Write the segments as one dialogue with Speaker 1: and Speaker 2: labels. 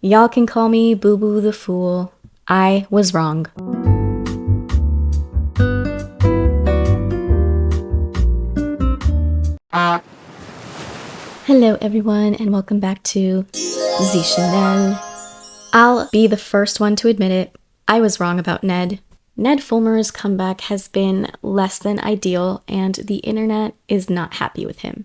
Speaker 1: Y'all can call me Boo Boo the Fool. I was wrong. Hello everyone and welcome back to Disingenuous. I'll be the first one to admit it. I was wrong about Ned. Ned Fulmer's comeback has been less than ideal and the internet is not happy with him.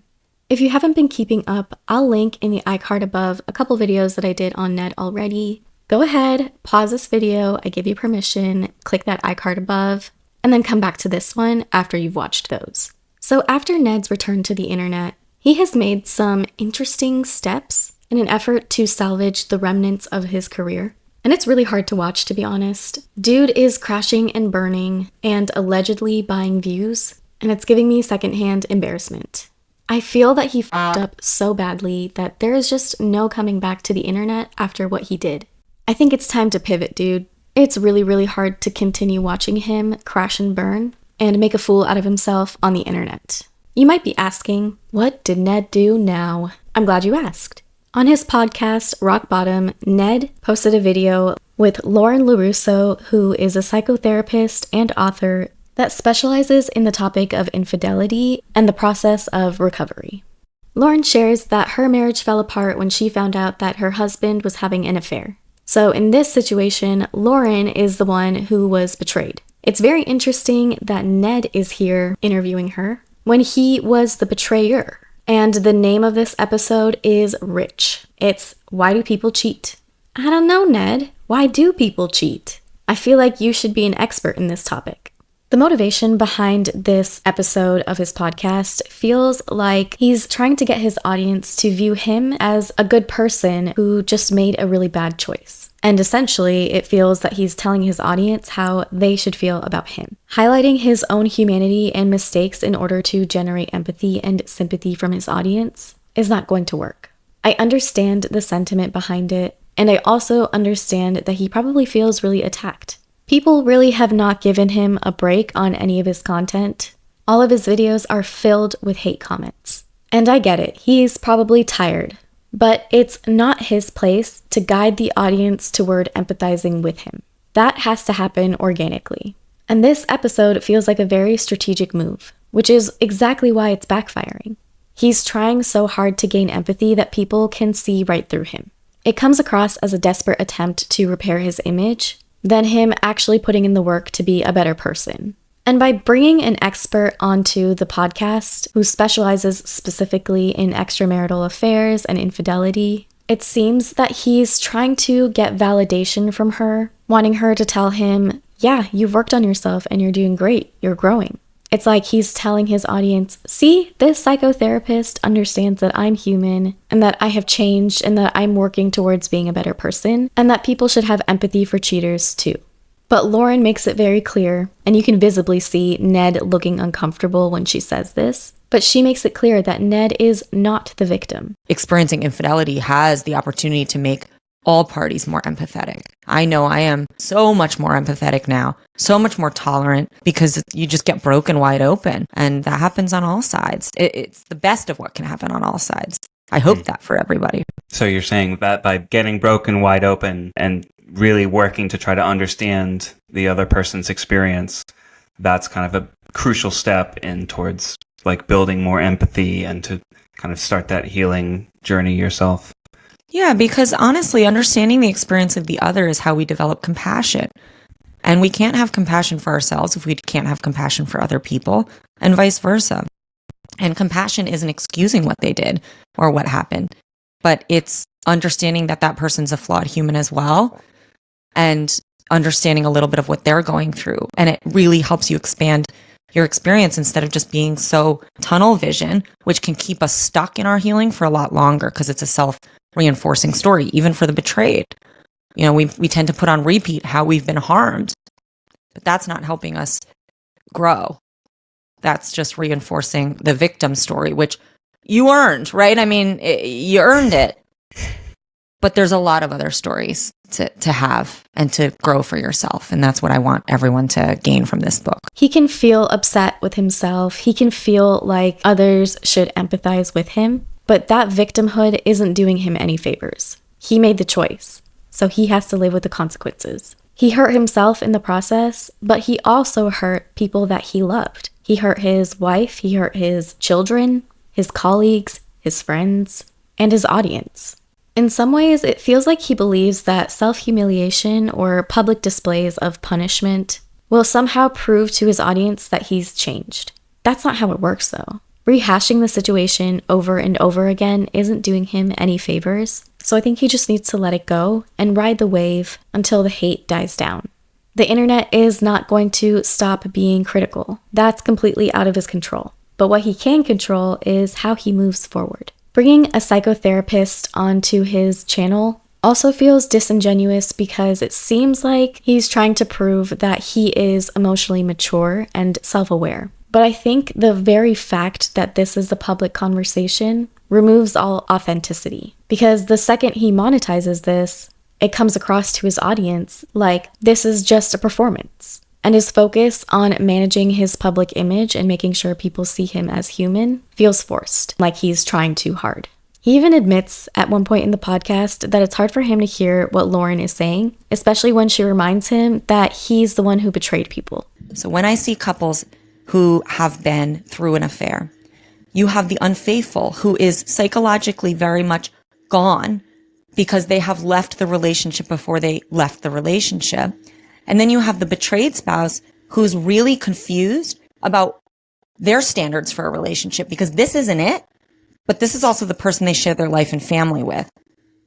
Speaker 1: If you haven't been keeping up, I'll link in the iCard above a couple videos that I did on Ned already. Go ahead, pause this video, I give you permission, click that iCard above, and then come back to this one after you've watched those. So after Ned's return to the internet, he has made some interesting steps in an effort to salvage the remnants of his career. And it's really hard to watch, to be honest. Dude is crashing and burning and allegedly buying views, and it's giving me secondhand embarrassment. I feel that he fucked up so badly that there is just no coming back to the internet after what he did. I think it's time to pivot, dude. It's really hard to continue watching him crash and burn and make a fool out of himself on the internet. You might be asking, what did Ned do now? I'm glad you asked. On his podcast, Rock Bottom, Ned posted a video with Lauren LaRusso, who is a psychotherapist and author that specializes in the topic of infidelity and the process of recovery. Lauren shares that her marriage fell apart when she found out that her husband was having an affair. So in this situation, Lauren is the one who was betrayed. It's very interesting that Ned is here interviewing her when he was the betrayer. And the name of this episode is Rich. It's Why Do People Cheat? I don't know, Ned. Why do people cheat? I feel like you should be an expert in this topic. The motivation behind this episode of his podcast feels like he's trying to get his audience to view him as a good person who just made a really bad choice. And essentially, it feels that he's telling his audience how they should feel about him. Highlighting his own humanity and mistakes in order to generate empathy and sympathy from his audience is not going to work. I understand the sentiment behind it, and I also understand that he probably feels really attacked. People really have not given him a break on any of his content. All of his videos are filled with hate comments. And I get it, he's probably tired. But it's not his place to guide the audience toward empathizing with him. That has to happen organically. And this episode feels like a very strategic move, which is exactly why it's backfiring. He's trying so hard to gain empathy that people can see right through him. It comes across as a desperate attempt to repair his image, than him actually putting in the work to be a better person. And by bringing an expert onto the podcast who specializes specifically in extramarital affairs and infidelity, it seems that he's trying to get validation from her, wanting her to tell him, yeah, you've worked on yourself and you're doing great, you're growing. It's like he's telling his audience, see, this psychotherapist understands that I'm human and that I have changed and that I'm working towards being a better person and that people should have empathy for cheaters too. But Lauren makes it very clear, and you can visibly see Ned looking uncomfortable when she says this, but she makes it clear that Ned is not the victim.
Speaker 2: Experiencing infidelity has the opportunity to make all parties more empathetic. I know I am so much more empathetic now, so much more tolerant, because you just get broken wide open, and that happens on all sides. It's the best of what can happen on all sides. I hope that for everybody.
Speaker 3: So you're saying that by getting broken wide open and really working to try to understand the other person's experience, that's kind of a crucial step in towards like building more empathy and to kind of start that healing journey yourself.
Speaker 2: Yeah, because honestly, understanding the experience of the other is how we develop compassion. And we can't have compassion for ourselves if we can't have compassion for other people, and vice versa. And compassion isn't excusing what they did or what happened, but it's understanding that that person's a flawed human as well, and understanding a little bit of what they're going through. And it really helps you expand your experience instead of just being so tunnel vision, which can keep us stuck in our healing for a lot longer because it's a self-reinforcing story, even for the betrayed. You know, we tend to put on repeat how we've been harmed, but that's not helping us grow. That's just reinforcing the victim story, which you earned, right? I mean, you earned it. But there's a lot of other stories to have and to grow for yourself. And that's what I want everyone to gain from this book.
Speaker 1: He can feel upset with himself. He can feel like others should empathize with him. But that victimhood isn't doing him any favors. He made the choice. so he has to live with the consequences. He hurt himself in the process, but he also hurt people that he loved. He hurt his wife, he hurt his children, his colleagues, his friends, and his audience. In some ways, it feels like he believes that self-humiliation or public displays of punishment will somehow prove to his audience that he's changed. That's not how it works, though. Rehashing the situation over and over again isn't doing him any favors, so I think he just needs to let it go and ride the wave until the hate dies down. The internet is not going to stop being critical. That's completely out of his control. But what he can control is how he moves forward. Bringing a psychotherapist onto his channel also feels disingenuous because it seems like he's trying to prove that he is emotionally mature and self-aware. But I think the very fact that this is a public conversation removes all authenticity. Because the second he monetizes this, it comes across to his audience like this is just a performance. And his focus on managing his public image and making sure people see him as human feels forced, like he's trying too hard. He even admits at one point in the podcast that it's hard for him to hear what Lauren is saying, especially when she reminds him that he's the one who betrayed people.
Speaker 2: So when I see couples who have been through an affair, you have the unfaithful who is psychologically very much gone because they have left the relationship before they left the relationship. And then you have the betrayed spouse who's really confused about their standards for a relationship because this isn't it, but this is also the person they share their life and family with.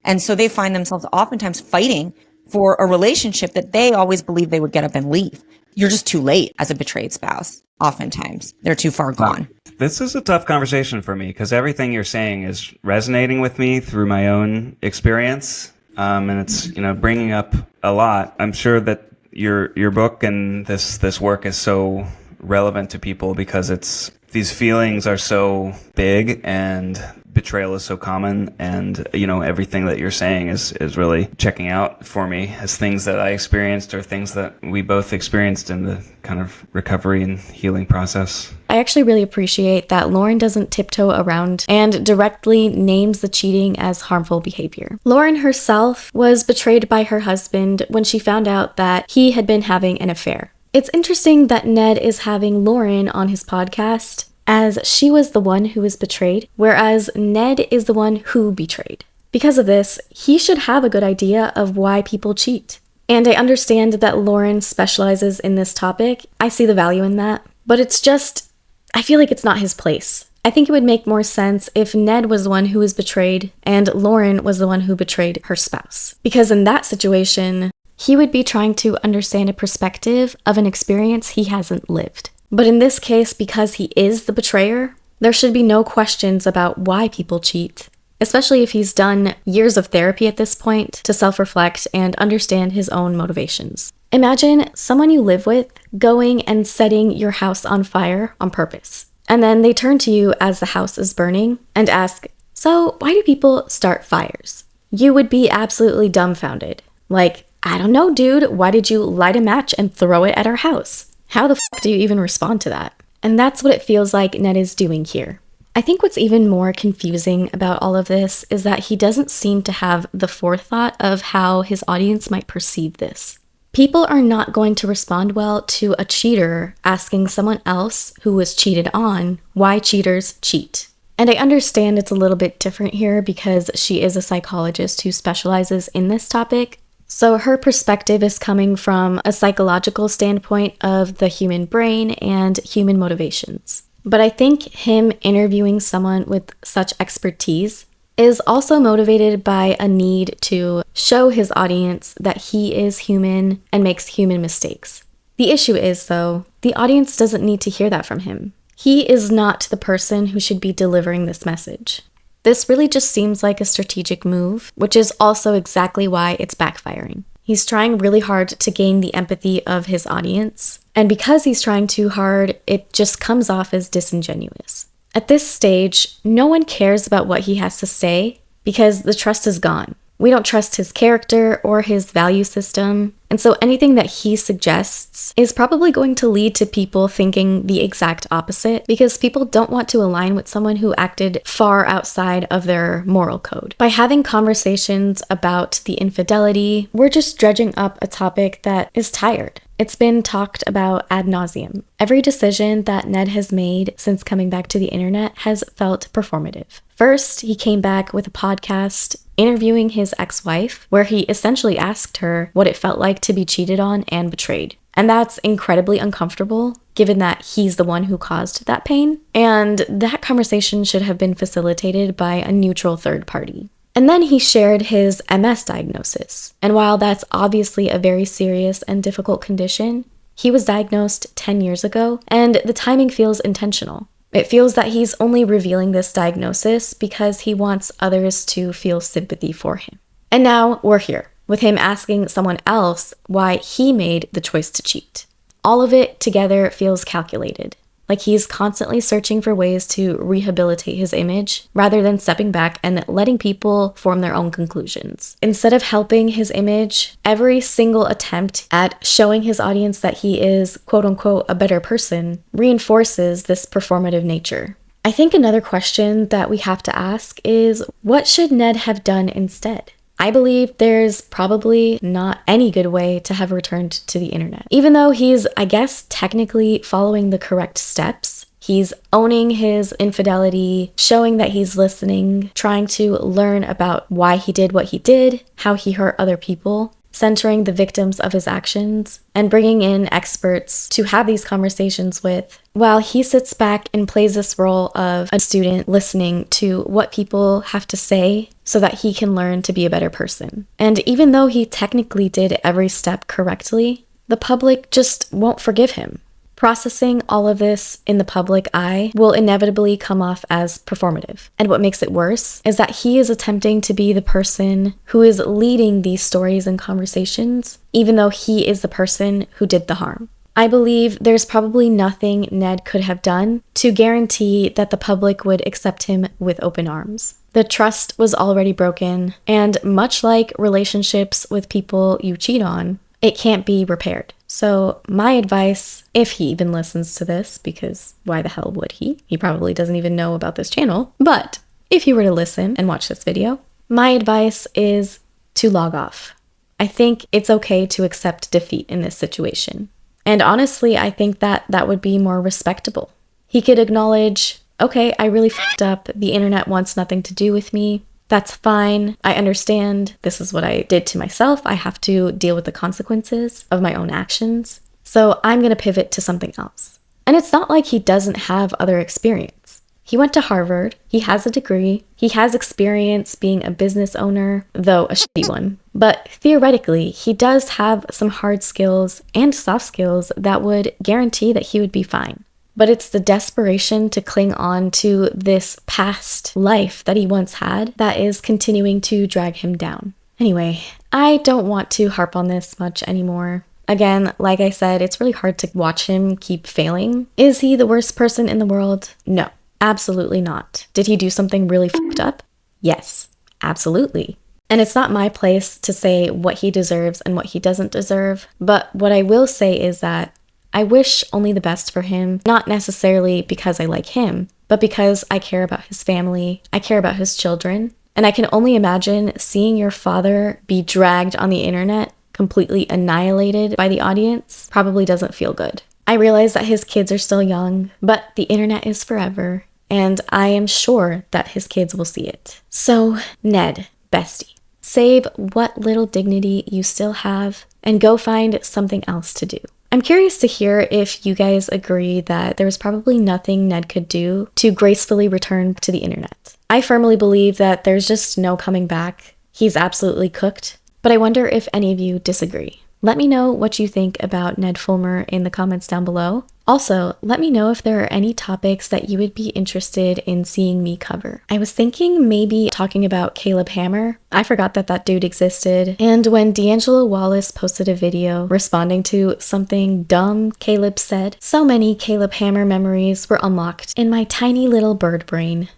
Speaker 2: And so they find themselves oftentimes fighting for a relationship that they always believed they would get up and leave. You're just too late as a betrayed spouse. Oftentimes they're too far gone.
Speaker 3: This is a tough conversation for me because everything you're saying is resonating with me through my own experience. And it's, bringing up a lot. I'm sure that your book and this work is so relevant to people because these feelings are so big and betrayal is so common, and everything that you're saying is really checking out for me as things that I experienced or things that we both experienced in the kind of recovery and healing process.
Speaker 1: I actually really appreciate that Lauren doesn't tiptoe around and directly names the cheating as harmful behavior. Lauren herself was betrayed by her husband when she found out that he had been having an affair. It's interesting that Ned is having Lauren on his podcast as she was the one who was betrayed, whereas Ned is the one who betrayed. Because of this, he should have a good idea of why people cheat. And I understand that Lauren specializes in this topic. I see the value in that. But it's just, I feel like it's not his place. I think it would make more sense if Ned was the one who was betrayed and Lauren was the one who betrayed her spouse. Because in that situation, he would be trying to understand a perspective of an experience he hasn't lived. But in this case, because he is the betrayer, there should be no questions about why people cheat, especially if he's done years of therapy at this point to self-reflect and understand his own motivations. Imagine someone you live with going and setting your house on fire on purpose, and then they turn to you as the house is burning and ask, "So why do people start fires?" You would be absolutely dumbfounded. Like, "I don't know, dude, why did you light a match and throw it at our house?" How the f do you even respond to that? And that's what it feels like Ned is doing here. I think what's even more confusing about all of this is that he doesn't seem to have the forethought of how his audience might perceive this. People are not going to respond well to a cheater asking someone else who was cheated on why cheaters cheat. And I understand it's a little bit different here because she is a psychologist who specializes in this topic. So her perspective is coming from a psychological standpoint of the human brain and human motivations. But I think him interviewing someone with such expertise is also motivated by a need to show his audience that he is human and makes human mistakes. The issue is, though, the audience doesn't need to hear that from him. He is not the person who should be delivering this message. This really just seems like a strategic move, which is also exactly why it's backfiring. He's trying really hard to gain the empathy of his audience, and because he's trying too hard, it just comes off as disingenuous. At this stage, no one cares about what he has to say because the trust is gone. We don't trust his character or his value system. And so anything that he suggests is probably going to lead to people thinking the exact opposite, because people don't want to align with someone who acted far outside of their moral code. By having conversations about the infidelity, we're just dredging up a topic that is tired. It's been talked about ad nauseum. Every decision that Ned has made since coming back to the internet has felt performative. First, he came back with a podcast interviewing his ex-wife, where he essentially asked her what it felt like to be cheated on and betrayed. And that's incredibly uncomfortable, given that he's the one who caused that pain. And that conversation should have been facilitated by a neutral third party. And then he shared his MS diagnosis. And while that's obviously a very serious and difficult condition, he was diagnosed 10 years ago, and the timing feels intentional. It feels that he's only revealing this diagnosis because he wants others to feel sympathy for him. And now we're here, with him asking someone else why he made the choice to cheat. All of it together feels calculated, like he's constantly searching for ways to rehabilitate his image rather than stepping back and letting people form their own conclusions. Instead of helping his image, every single attempt at showing his audience that he is, quote unquote, a better person reinforces this performative nature. I think another question that we have to ask is, what should Ned have done instead? I believe there's probably not any good way to have returned to the internet. Even though he's, I guess, technically following the correct steps, he's owning his infidelity, showing that he's listening, trying to learn about why he did what he did, how he hurt other people, centering the victims of his actions, and bringing in experts to have these conversations with, while he sits back and plays this role of a student listening to what people have to say so that he can learn to be a better person. And even though he technically did every step correctly, the public just won't forgive him. Processing all of this in the public eye will inevitably come off as performative. And what makes it worse is that he is attempting to be the person who is leading these stories and conversations, even though he is the person who did the harm. I believe there's probably nothing Ned could have done to guarantee that the public would accept him with open arms. The trust was already broken, and much like relationships with people you cheat on, it can't be repaired. So my advice, if he even listens to this, because why the hell would he? He probably doesn't even know about this channel. But if he were to listen and watch this video, my advice is to log off. I think it's okay to accept defeat in this situation. And honestly, I think that that would be more respectable. He could acknowledge, okay, I really fucked up. The internet wants nothing to do with me. That's fine. I understand. This is what I did to myself. I have to deal with the consequences of my own actions. So I'm going to pivot to something else. And it's not like he doesn't have other experience. He went to Harvard. He has a degree. He has experience being a business owner, though a shitty one. But theoretically, he does have some hard skills and soft skills that would guarantee that he would be fine. But it's the desperation to cling on to this past life that he once had that is continuing to drag him down. Anyway, I don't want to harp on this much anymore. Again, like I said, it's really hard to watch him keep failing. Is he the worst person in the world? No, absolutely not. Did he do something really fucked up? Yes, absolutely. And it's not my place to say what he deserves and what he doesn't deserve, but what I will say is that I wish only the best for him, not necessarily because I like him, but because I care about his family, I care about his children, and I can only imagine seeing your father be dragged on the internet, completely annihilated by the audience, probably doesn't feel good. I realize that his kids are still young, but the internet is forever, and I am sure that his kids will see it. So, Ned, bestie, save what little dignity you still have and go find something else to do. I'm curious to hear if you guys agree that there was probably nothing Ned could do to gracefully return to the internet. I firmly believe that there's just no coming back. He's absolutely cooked, but I wonder if any of you disagree. Let me know what you think about Ned Fulmer in the comments down below. Also, let me know if there are any topics that you would be interested in seeing me cover. I was thinking maybe talking about Caleb Hammer. I forgot that that dude existed. And when D'Angelo Wallace posted a video responding to something dumb Caleb said, so many Caleb Hammer memories were unlocked in my tiny little bird brain.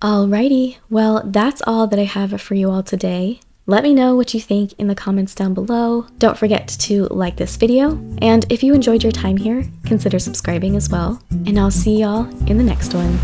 Speaker 1: Alrighty, well, that's all that I have for you all today. Let me know what you think in the comments down below. Don't forget to like this video, and if you enjoyed your time here, consider subscribing as well. And I'll see y'all in the next one.